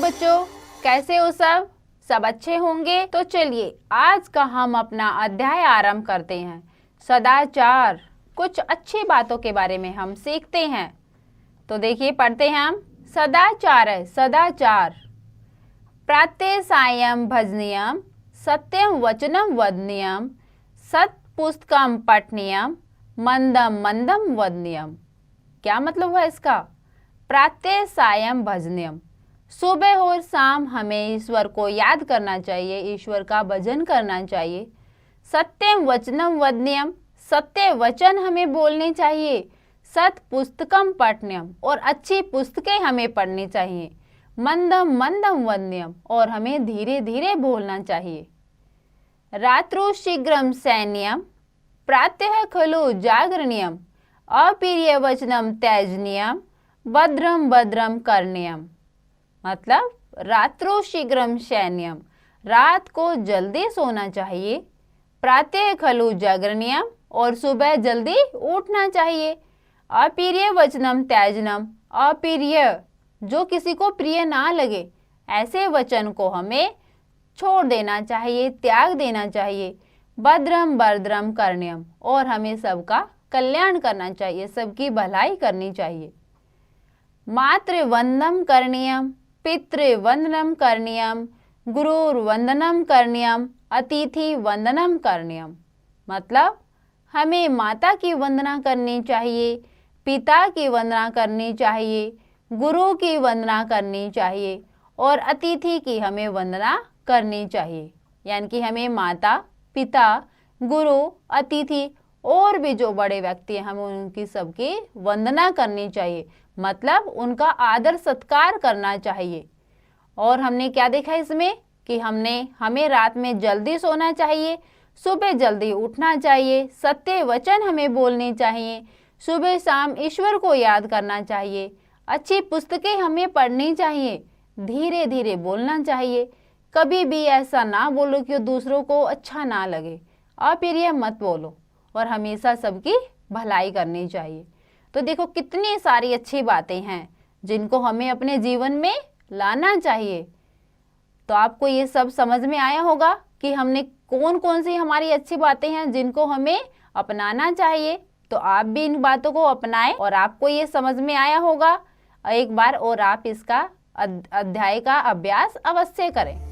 बच्चों, कैसे हो सब? सब अच्छे होंगे। तो चलिए आज का हम अपना अध्याय आरंभ करते हैं। सदाचार, कुछ अच्छी बातों के बारे में हम सीखते हैं। तो देखिए पढ़ते हैं हम। सदाचार है सदाचार। प्रातः सायं भजनीयम, सत्यम वचनम वदनीयम, सत पुस्तकम पठनीयम, मंदम मंदम वदनीयम। क्या मतलब है इसका? प्रातः सायं भजनीयम, सुबह और शाम हमें ईश्वर को याद करना चाहिए, ईश्वर का भजन करना चाहिए। सत्यम वचनम वदनीयम, सत्य वचन हमें बोलने चाहिए। सत पुस्तकम पठनीयम, और अच्छी पुस्तकें हमें पढ़नी चाहिए। मंदम मंदम वदनीयम, और हमें धीरे धीरे बोलना चाहिए। रात्रौ शीघ्रम सैन्यम, प्रातः खलु जागरणीयम, अप्रिय वचनम त्यजनीयम, भद्रम भद्रम करणीयम। मतलब रात्रौ शीघ्रम सैन्यम, रात को जल्दी सोना चाहिए। प्रातः खलु जागरणीयम, और सुबह जल्दी उठना चाहिए। अप्रिय वचनम त्याजनम, अप्रिय जो किसी को प्रिय ना लगे ऐसे वचन को हमें छोड़ देना चाहिए, त्याग देना चाहिए। भद्रम भद्रम करणीयम, और हमें सबका कल्याण करना चाहिए, सबकी भलाई करनी चाहिए। मातृवंदनम करणीयम, पितृवंदनम करणीयम, गुरुर्वंदनम करणीयम, अतिथि वंदनम करणीयम। मतलब हमें माता की वंदना करनी चाहिए, पिता की वंदना करनी चाहिए, गुरु की वंदना करनी चाहिए, और अतिथि की हमें वंदना करनी चाहिए। यानी कि हमें माता, पिता, गुरु, अतिथि और भी जो बड़े व्यक्ति हैं हमें उनकी सबकी वंदना करनी चाहिए। मतलब उनका आदर सत्कार करना चाहिए। और हमने क्या देखा इसमें कि हमें रात में जल्दी सोना चाहिए, सुबह जल्दी उठना चाहिए, सत्य वचन हमें बोलने चाहिए, सुबह शाम ईश्वर को याद करना चाहिए, अच्छी पुस्तकें हमें पढ़नी चाहिए, धीरे धीरे बोलना चाहिए। कभी भी ऐसा ना बोलो कि दूसरों को अच्छा ना लगे, अप्रिय मत बोलो, और हमेशा सबकी भलाई करनी चाहिए। तो देखो कितनी सारी अच्छी बातें हैं जिनको हमें अपने जीवन में लाना चाहिए। तो आपको ये सब समझ में आया होगा कि हमने कौन कौन सी हमारी अच्छी बातें हैं जिनको हमें अपनाना चाहिए। तो आप भी इन बातों को अपनाएं और आपको ये समझ में आया होगा एक बार, और आप इसका अध्याय का अभ्यास अवश्य करें।